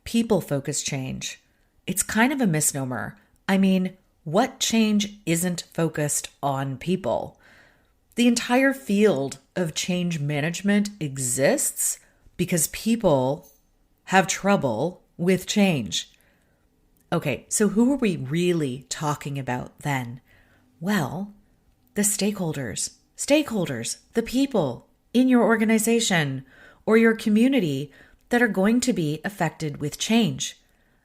people-focused change. It's kind of a misnomer. I mean, what change isn't focused on people? The entire field of change management exists because people have trouble with change. Okay, so who are we really talking about then? Well, the stakeholders. Stakeholders, the people in your organization or your community that are going to be affected with change.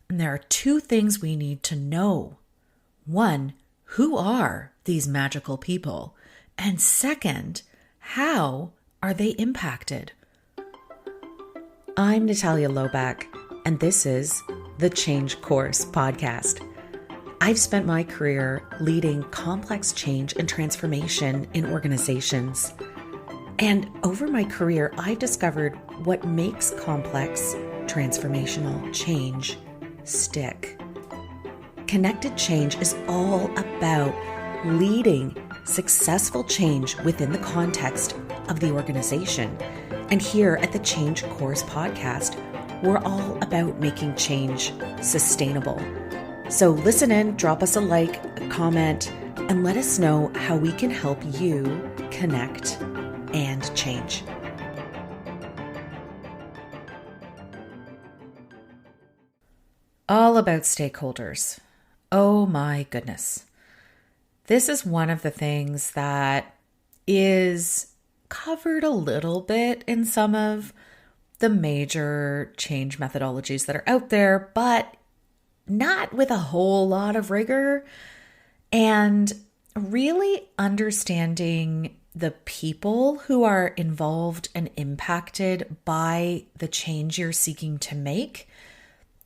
And there are two things we need to know. One, who are these magical people? And second, how are they impacted? I'm Natalia Loback, and this is the Change Course podcast. I've spent my career leading complex change and transformation in organizations. And over my career, I've discovered what makes complex transformational change stick. Connected change is all about leading successful change within the context of the organization. And here at the Change Course podcast, we're all about making change sustainable. So listen in, drop us a like, a comment, and let us know how we can help you connect and change. All about stakeholders. Oh my goodness. This is one of the things that is covered a little bit in some of the major change methodologies that are out there, but not with a whole lot of rigor. And really understanding the people who are involved and impacted by the change you're seeking to make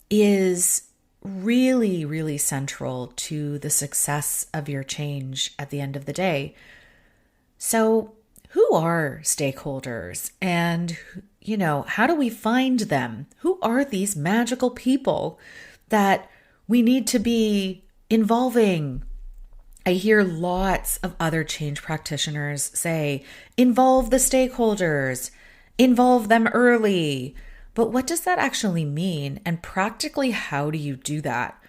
is really, really central to the success of your change at the end of the day. So, who are stakeholders and, how do we find them? Who are these magical people that we need to be involving? I hear lots of other change practitioners say, involve the stakeholders, involve them early. But what does that actually mean? And practically, how do you do that?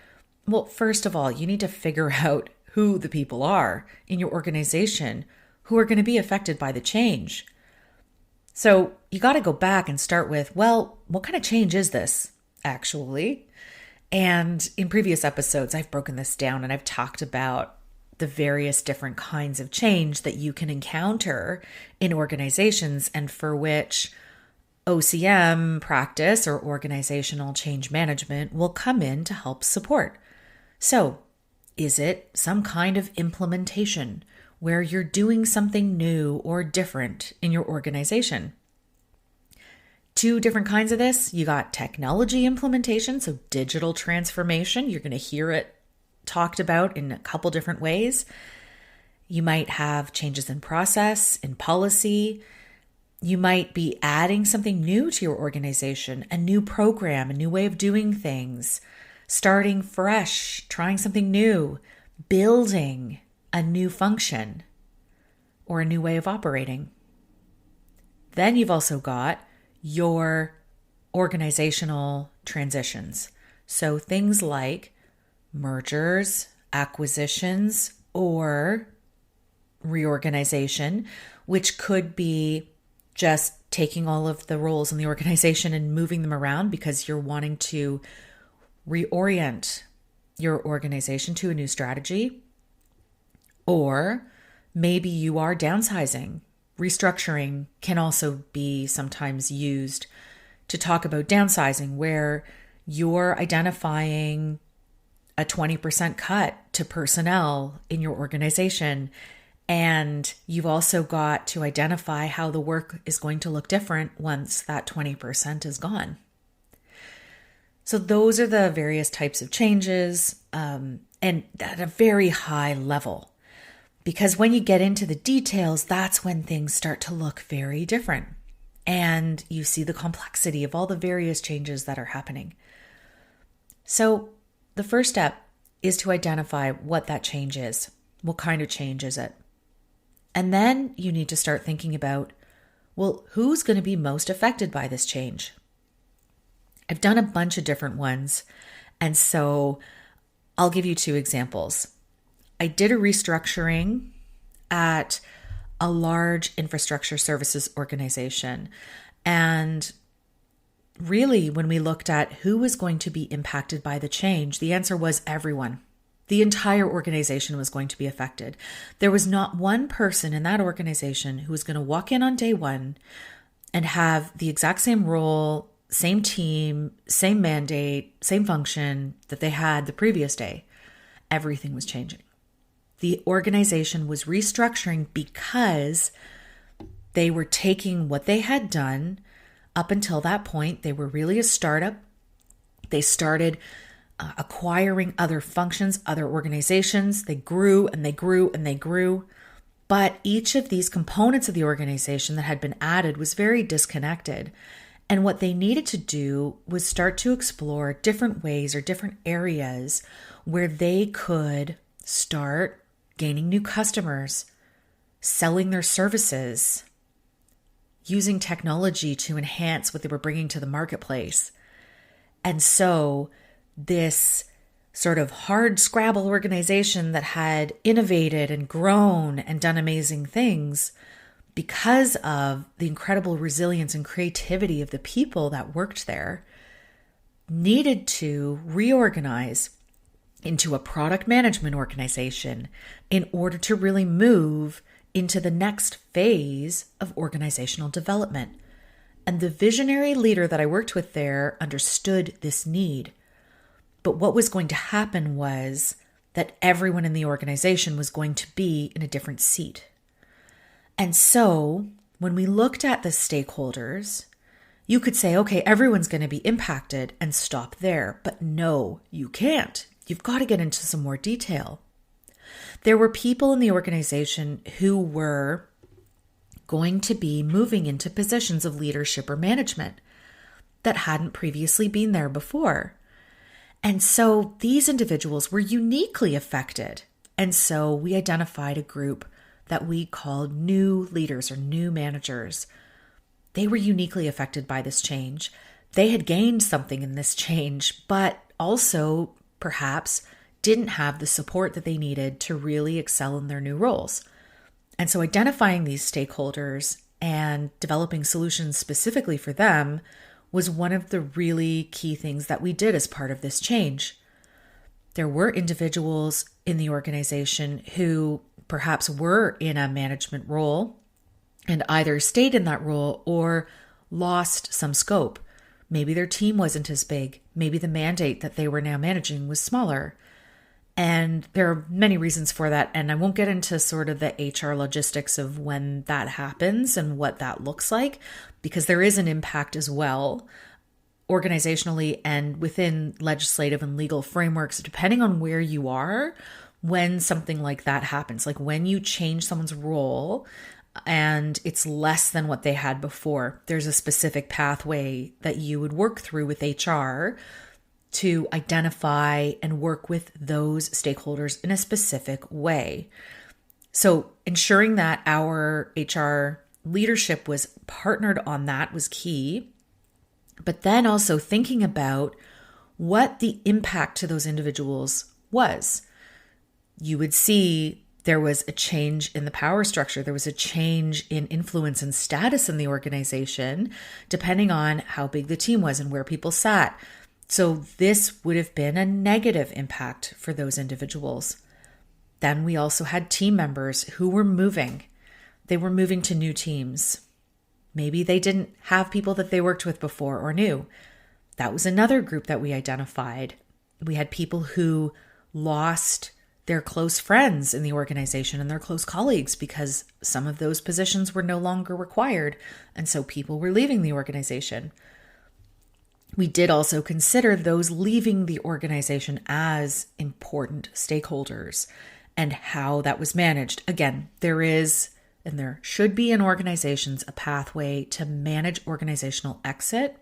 Well, first of all, you need to figure out who the people are in your organization who are going to be affected by the change. So you got to go back and start with, well, what kind of change is this actually? And in previous episodes, I've broken this down and I've talked about the various different kinds of change that you can encounter in organizations and for which OCM practice or organizational change management will come in to help support. So, is it some kind of implementation where you're doing something new or different in your organization? Two different kinds of this. You got technology implementation, so digital transformation. You're going to hear it talked about in a couple different ways. You might have changes in process, in policy. You might be adding something new to your organization, a new program, a new way of doing things, starting fresh, trying something new, building a new function or a new way of operating. Then you've also got your organizational transitions. So things like mergers, acquisitions, or reorganization, which could be just taking all of the roles in the organization and moving them around because you're wanting to reorient your organization to a new strategy. Or maybe you are downsizing. Restructuring can also be sometimes used to talk about downsizing, where you're identifying a 20% cut to personnel in your organization. And you've also got to identify how the work is going to look different once that 20% is gone. So those are the various types of changes, and at a very high level. Because when you get into the details, that's when things start to look very different. And you see the complexity of all the various changes that are happening. So the first step is to identify what that change is. What kind of change is it? And then you need to start thinking about, well, who's going to be most affected by this change? I've done a bunch of different ones. And so I'll give you two examples. I did a restructuring at a large infrastructure services organization. And really, when we looked at who was going to be impacted by the change, the answer was everyone. The entire organization was going to be affected. There was not one person in that organization who was going to walk in on day one and have the exact same role, same team, same mandate, same function that they had the previous day. Everything was changing. The organization was restructuring because they were taking what they had done up until that point. They were really a startup. They started acquiring other functions, other organizations. They grew and they grew and they grew. But each of these components of the organization that had been added was very disconnected. And what they needed to do was start to explore different ways or different areas where they could start gaining new customers, selling their services, using technology to enhance what they were bringing to the marketplace. And so this sort of hard scrabble organization that had innovated and grown and done amazing things, because of the incredible resilience and creativity of the people that worked there, needed to reorganize into a product management organization in order to really move into the next phase of organizational development. And the visionary leader that I worked with there understood this need. But what was going to happen was that everyone in the organization was going to be in a different seat. And so when we looked at the stakeholders, you could say, okay, everyone's going to be impacted and stop there. But no, you can't. You've got to get into some more detail. There were people in the organization who were going to be moving into positions of leadership or management that hadn't previously been there before. And so these individuals were uniquely affected. And so we identified a group that we called new leaders or new managers. They were uniquely affected by this change. They had gained something in this change, but also perhaps didn't have the support that they needed to really excel in their new roles. And so identifying these stakeholders and developing solutions specifically for them was one of the really key things that we did as part of this change. There were individuals in the organization who perhaps were in a management role and either stayed in that role or lost some scope. Maybe their team wasn't as big. Maybe the mandate that they were now managing was smaller. And there are many reasons for that. And I won't get into sort of the HR logistics of when that happens and what that looks like, because there is an impact as well, organizationally and within legislative and legal frameworks, depending on where you are, when something like that happens. Like when you change someone's role and it's less than what they had before, there's a specific pathway that you would work through with HR to identify and work with those stakeholders in a specific way. So ensuring that our HR leadership was partnered on that was key, but then also thinking about what the impact to those individuals was. You would see there was a change in the power structure. There was a change in influence and status in the organization, depending on how big the team was and where people sat. So this would have been a negative impact for those individuals. Then we also had team members who were moving. They were moving to new teams. Maybe they didn't have people that they worked with before or knew. That was another group that we identified. We had people who lost their close friends in the organization and their close colleagues because some of those positions were no longer required. And so people were leaving the organization. We did also consider those leaving the organization as important stakeholders and how that was managed. Again, there is, and there should be in organizations, a pathway to manage organizational exit.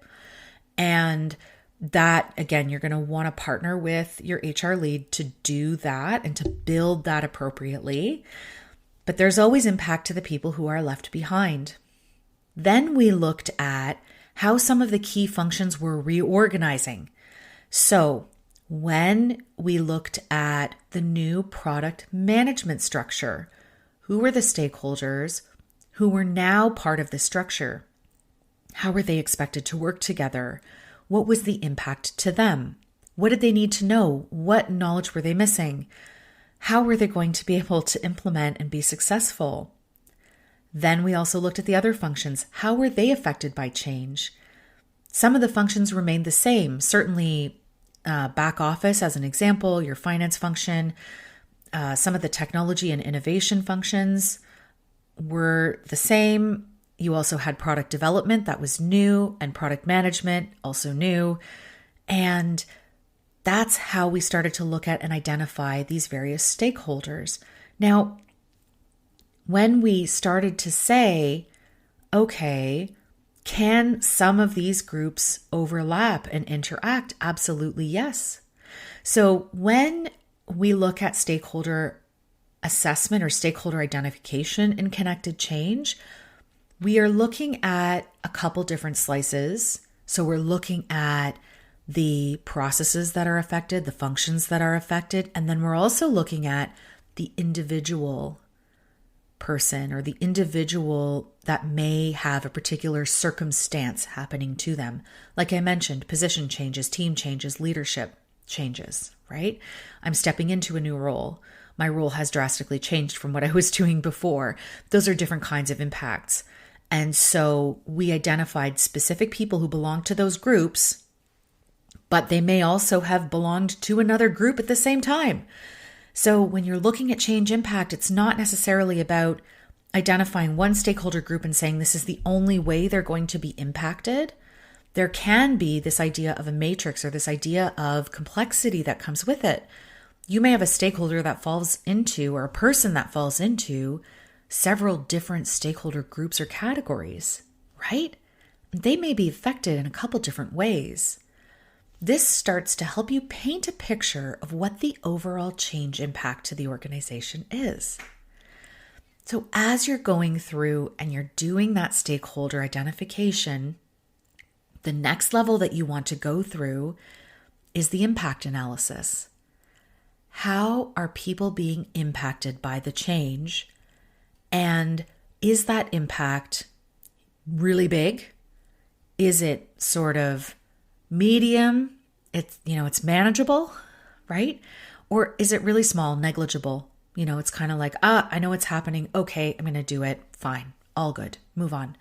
And that, again, you're going to want to partner with your HR lead to do that and to build that appropriately. But there's always impact to the people who are left behind. Then we looked at how some of the key functions were reorganizing. So when we looked at the new product management structure, who were the stakeholders who were now part of the structure? How were they expected to work together? What was the impact to them? What did they need to know? What knowledge were they missing? How were they going to be able to implement and be successful? Then we also looked at the other functions. How were they affected by change? Some of the functions remained the same. Certainly, back office, as an example, your finance function, some of the technology and innovation functions were the same. You also had product development that was new, and product management also new. And that's how we started to look at and identify these various stakeholders. Now, when we started to say, okay, can some of these groups overlap and interact? Absolutely, yes. So when we look at stakeholder assessment or stakeholder identification in connected change, we are looking at a couple different slices. So we're looking at the processes that are affected, the functions that are affected, and then we're also looking at the individual person or the individual that may have a particular circumstance happening to them. Like I mentioned, position changes, team changes, leadership changes, right? I'm stepping into a new role. My role has drastically changed from what I was doing before. Those are different kinds of impacts. And so we identified specific people who belong to those groups, but they may also have belonged to another group at the same time. So when you're looking at change impact, it's not necessarily about identifying one stakeholder group and saying this is the only way they're going to be impacted. There can be this idea of a matrix or this idea of complexity that comes with it. You may have a stakeholder that falls into, or a person that falls into, several different stakeholder groups or categories, right? They may be affected in a couple different ways. This starts to help you paint a picture of what the overall change impact to the organization is. So as you're going through and you're doing that stakeholder identification, the next level that you want to go through is the impact analysis. How are people being impacted by the change? And is that impact really big? Is it sort of medium? It's manageable, right? Or is it really small, negligible? It's kind of like, I know it's happening. Okay, I'm going to do it. Fine. All good. Move on.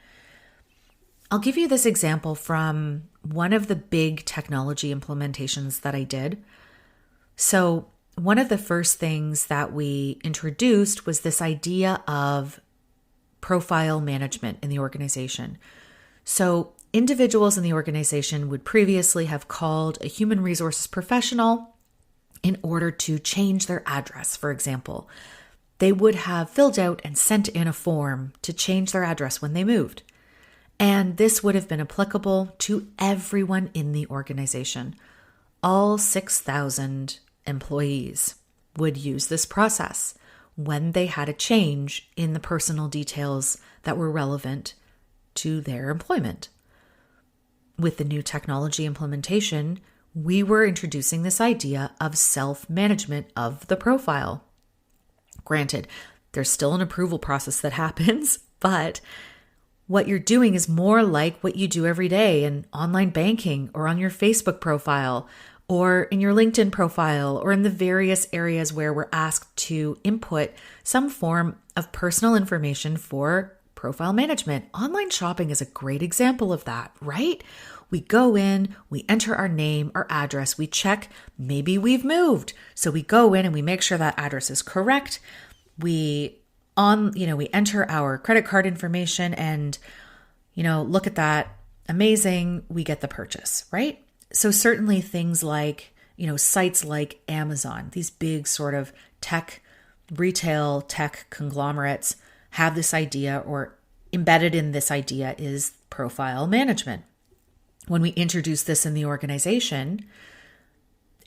I'll give you this example from one of the big technology implementations that I did. So one of the first things that we introduced was this idea of profile management in the organization. So individuals in the organization would previously have called a human resources professional in order to change their address, for example. They would have filled out and sent in a form to change their address when they moved. And this would have been applicable to everyone in the organization. All 6,000 employees would use this process when they had a change in the personal details that were relevant to their employment. With the new technology implementation, we were introducing this idea of self-management of the profile. Granted, there's still an approval process that happens, but what you're doing is more like what you do every day in online banking or on your Facebook profile or in your LinkedIn profile or in the various areas where we're asked to input some form of personal information for profile management. Online shopping is a great example of that, right? We go in, we enter our name, our address, we check, maybe we've moved. So we go in and we make sure that address is correct. We enter our credit card information and, look at that. Amazing. We get the purchase, right? So certainly things like, sites like Amazon, these big sort of retail tech conglomerates have this idea, or embedded in this idea is profile management. When we introduced this in the organization,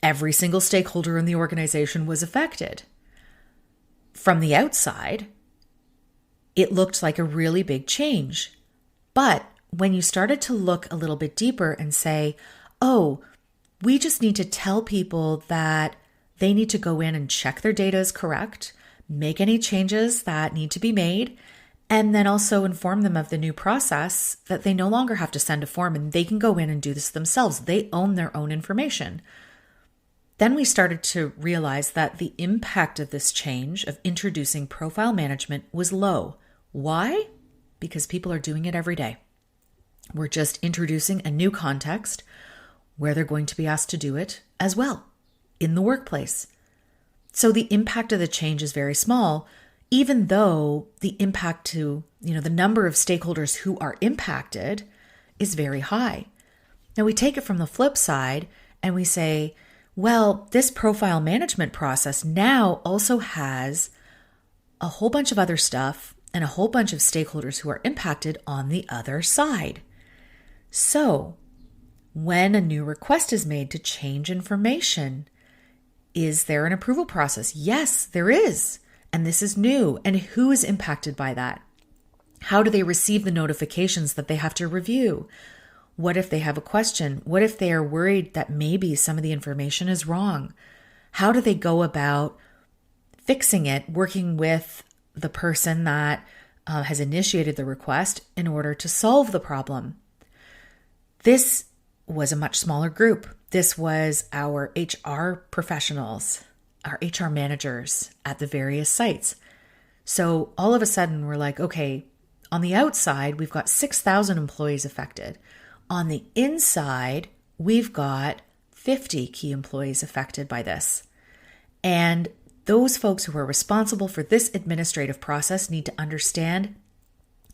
every single stakeholder in the organization was affected. From the outside, it looked like a really big change. But when you started to look a little bit deeper and say, oh, we just need to tell people that they need to go in and check their data is correct, make any changes that need to be made, and then also inform them of the new process that they no longer have to send a form and they can go in and do this themselves. They own their own information. Then we started to realize that the impact of this change of introducing profile management was low. Why? Because people are doing it every day. We're just introducing a new context where they're going to be asked to do it as well in the workplace. So the impact of the change is very small, even though the impact to, the number of stakeholders who are impacted is very high. Now we take it from the flip side and we say, well, this profile management process now also has a whole bunch of other stuff and a whole bunch of stakeholders who are impacted on the other side. So when a new request is made to change information, is there an approval process? Yes, there is. And this is new. And who is impacted by that? How do they receive the notifications that they have to review? What if they have a question? What if they are worried that maybe some of the information is wrong? How do they go about fixing it, working with the person that has initiated the request in order to solve the problem? This was a much smaller group. This was our HR professionals, our HR managers at the various sites. So all of a sudden we're like, okay, on the outside, we've got 6,000 employees affected. On the inside, we've got 50 key employees affected by this. And those folks who are responsible for this administrative process need to understand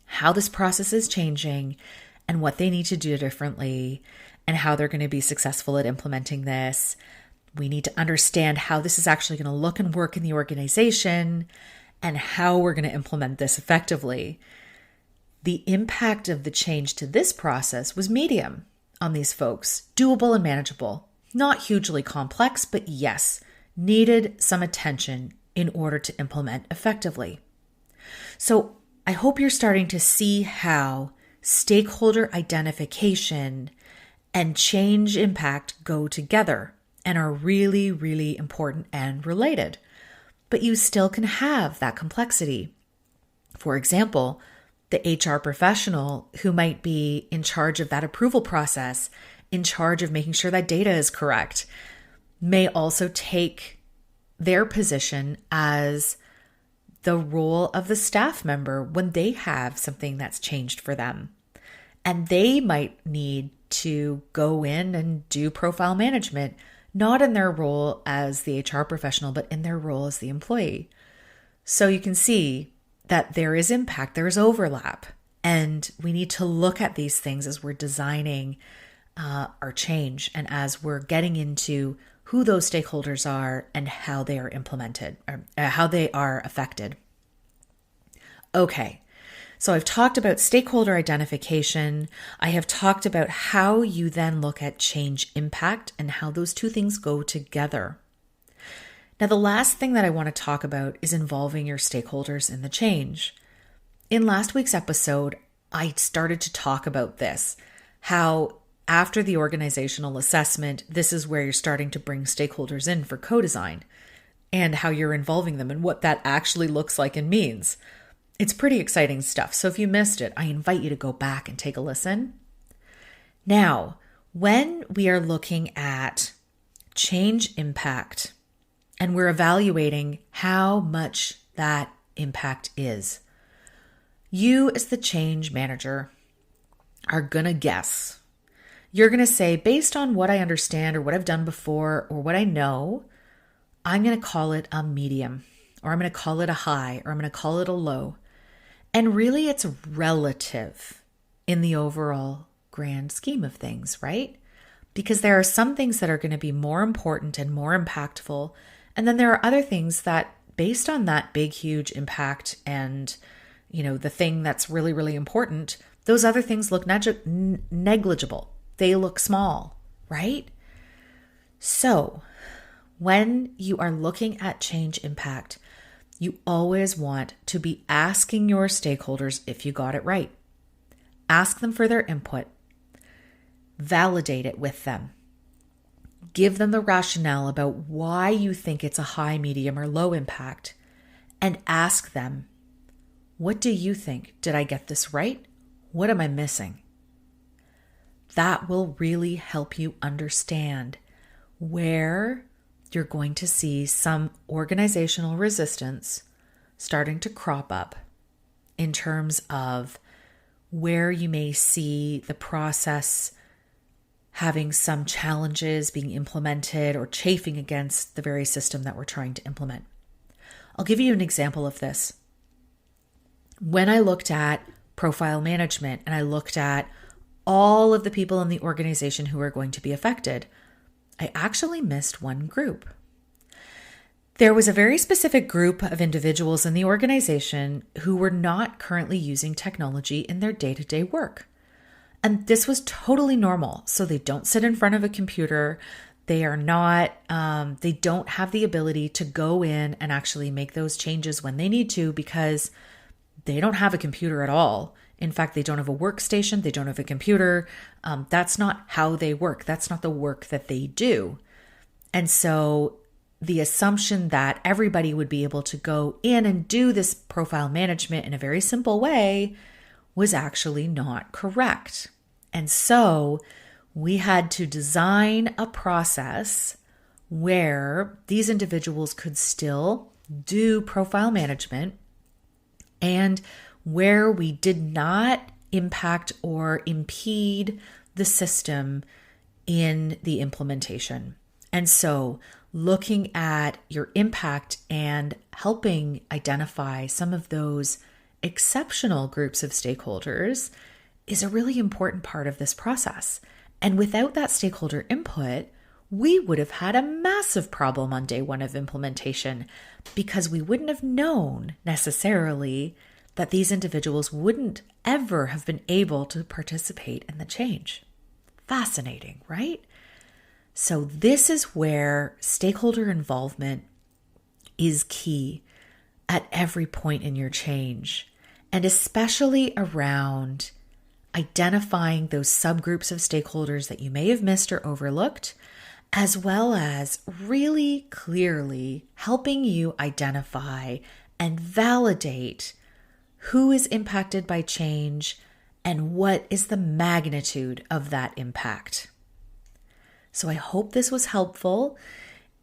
how this process is changing and what they need to do differently and how they're going to be successful at implementing this. We need to understand how this is actually going to look and work in the organization and how we're going to implement this effectively. The impact of the change to this process was medium on these folks, doable and manageable, not hugely complex, but yes, needed some attention in order to implement effectively. So I hope you're starting to see how stakeholder identification and change impact go together and are really, really important and related. But you still can have that complexity. For example, the HR professional who might be in charge of that approval process, in charge of making sure that data is correct, may also take their position as the role of the staff member when they have something that's changed for them. And they might need to go in and do profile management, not in their role as the HR professional, but in their role as the employee. So you can see that there is impact, there is overlap, and we need to look at these things as we're designing our change and as we're getting into who those stakeholders are and how they are implemented or how they are affected. Okay, so I've talked about stakeholder identification. I have talked about how you then look at change impact and how those two things go together. Now, the last thing that I want to talk about is involving your stakeholders in the change. In last week's episode, I started to talk about this, how after the organizational assessment, this is where you're starting to bring stakeholders in for co-design and how you're involving them and what that actually looks like and means. It's pretty exciting stuff. So if you missed it, I invite you to go back and take a listen. Now, when we are looking at change impact, and we're evaluating how much that impact is, you as the change manager are going to guess. You're going to say, based on what I understand or what I've done before or what I know, I'm going to call it a medium, or I'm going to call it a high, or I'm going to call it a low. And really it's relative in the overall grand scheme of things, right? Because there are some things that are going to be more important and more impactful. And then there are other things that, based on that big, huge impact and, the thing that's really, really important, those other things look negligible. They look small, right? So when you are looking at change impact, you always want to be asking your stakeholders if you got it right. Ask them for their input. Validate it with them. Give them the rationale about why you think it's a high, medium, or low impact. And ask them, what do you think? Did I get this right? What am I missing? That will really help you understand where you're going to see some organizational resistance starting to crop up in terms of where you may see the process having some challenges being implemented or chafing against the very system that we're trying to implement. I'll give you an example of this. When I looked at profile management and I looked at all of the people in the organization who are going to be affected, I actually missed one group. There was a very specific group of individuals in the organization who were not currently using technology in their day-to-day work. And this was totally normal. So they don't sit in front of a computer. They are not, they don't have the ability to go in and actually make those changes when they need to because they don't have a computer at all. In fact, they don't have a workstation. They don't have a computer. That's not how they work. That's not the work that they do. And so the assumption that everybody would be able to go in and do this profile management in a very simple way was actually not correct. And so we had to design a process where these individuals could still do profile management and where we did not impact or impede the system in the implementation. And so looking at your impact and helping identify some of those exceptional groups of stakeholders is a really important part of this process. And without that stakeholder input, we would have had a massive problem on day one of implementation because we wouldn't have known necessarily that these individuals wouldn't ever have been able to participate in the change. Fascinating, right? So this is where stakeholder involvement is key at every point in your change, and especially around identifying those subgroups of stakeholders that you may have missed or overlooked, as well as really clearly helping you identify and validate who is impacted by change and what is the magnitude of that impact. So I hope this was helpful.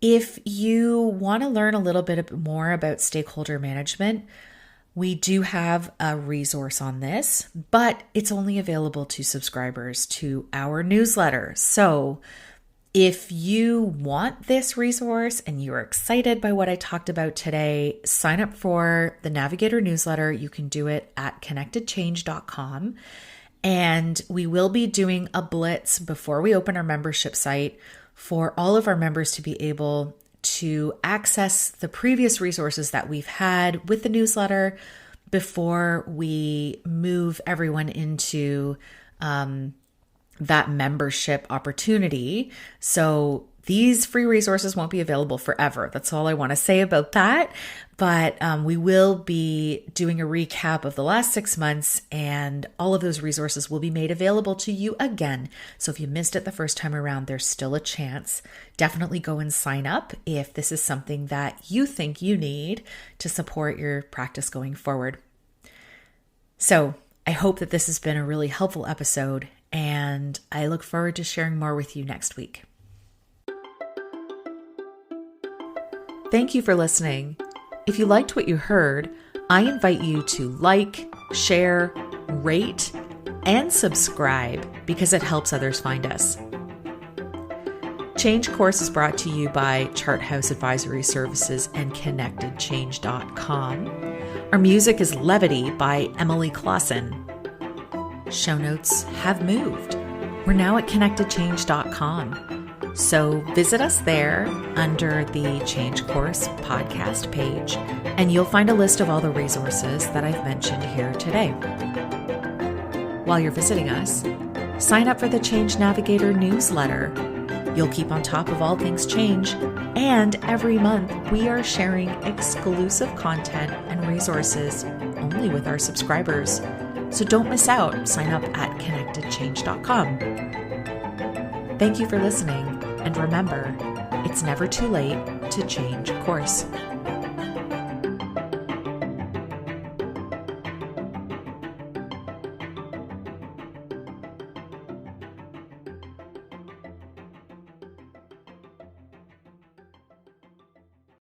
If you want to learn a little bit more about stakeholder management, we do have a resource on this, but it's only available to subscribers to our newsletter. So if you want this resource and you're excited by what I talked about today, sign up for the Navigator newsletter. You can do it at connectedchange.com. And we will be doing a blitz before we open our membership site for all of our members to be able to access the previous resources that we've had with the newsletter before we move everyone into that membership opportunity. So these free resources won't be available forever. That's all I want to say about that. But we will be doing a recap of the last 6 months, and all of those resources will be made available to you again. So if you missed it the first time around, there's still a chance. Definitely go and sign up if this is something that you think you need to support your practice going forward. So I hope that this has been a really helpful episode, and I look forward to sharing more with you next week. Thank you for listening. If you liked what you heard, I invite you to like, share, rate, and subscribe because it helps others find us. Change Course is brought to you by Charthouse Advisory Services and ConnectedChange.com. Our music is Levity by Emily Clausen. Show notes have moved. We're now at ConnectedChange.com. So visit us there under the Change Course podcast page, and you'll find a list of all the resources that I've mentioned here today. While you're visiting us, sign up for the Change Navigator newsletter. You'll keep on top of all things change, and every month we are sharing exclusive content and resources only with our subscribers. So don't miss out. Sign up at connectedchange.com. Thank you for listening, and remember, it's never too late to change course.